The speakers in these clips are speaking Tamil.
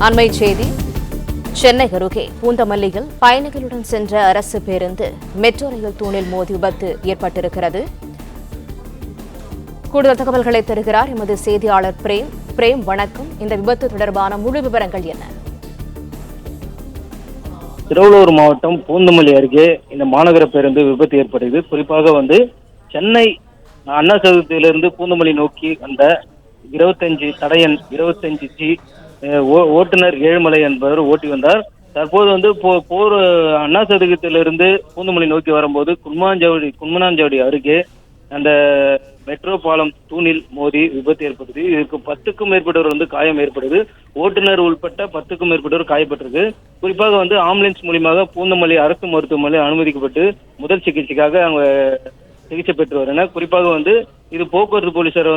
அண்மை செய்தி. சென்னை அருகே பூந்தமல்லியில் பயணிகளுடன் சென்ற அரசு பேருந்து மெட்ரோ ரயில் தூணில் மோதி விபத்து ஏற்பட்டிருக்கிறது. கூடுதல் தகவல்களை தருகிறார் எமது செய்தியாளர் பிரேம். வணக்கம். இந்த விபத்து தொடர்பான முழு விவரங்கள் என்ன? திருவள்ளூர் மாவட்டம் பூந்தமல்லி அருகே இந்த மாநகர பேருந்து விபத்து ஏற்பட்டது. குறிப்பாக சென்னை அண்ணா சதுக்கத்திலிருந்து பூந்தமல்லி நோக்கி வந்த 25 ஜி ஓட்டுநர் ஏழுமலை என்பவர் ஓட்டி வந்தார். தற்போது போர் அண்ணா சதுக்கத்திலிருந்து பூந்தமல்லி நோக்கி வரும்போது குன்மனாஞ்சாவடி அருகே அந்த மெட்ரோ பாலம் தூணில் மோதி விபத்து ஏற்பட்டது. இதற்கு 10க்கும் மேற்பட்டவர் காயம் ஏற்பட்டது. ஓட்டுநர் உள்பட்ட 10க்கும் மேற்பட்டவர் காயப்பட்டிருக்கு. குறிப்பாக ஆம்புலன்ஸ் மூலியமாக பூந்தமல்லி அரசு மருத்துவமனையில் அனுமதிக்கப்பட்டு முதல் சிகிச்சைக்காக அவங்க சிகிச்சை பெற்று வருகின்றனர். குறிப்பாக இது போக்குவரத்து போலீசார்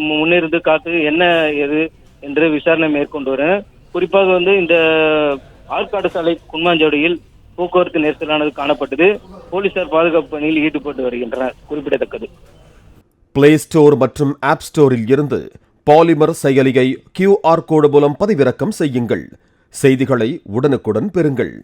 முன்னிருந்து காத்து என்ன எது என்று விசாரணை மேற்கொண்டு வருகின்றனர். குறிப்பாக இந்த ஆற்காடு சாலை குன்மாஞ்சாவடியில் போக்குவரத்து நெரிசலானது காணப்பட்டது. போலீசார் பாதுகாப்பு பணியில் ஈடுபட்டு வருகின்றனர். குறிப்பிடத்தக்கது. பிளே ஸ்டோர் மற்றும் ஆப் ஸ்டோரில் இருந்து பாலிமர் செயலியை QR கோடு மூலம் பதிவிறக்கம் செய்யுங்கள். செய்திகளை உடனுக்குடன் பெறுங்கள்.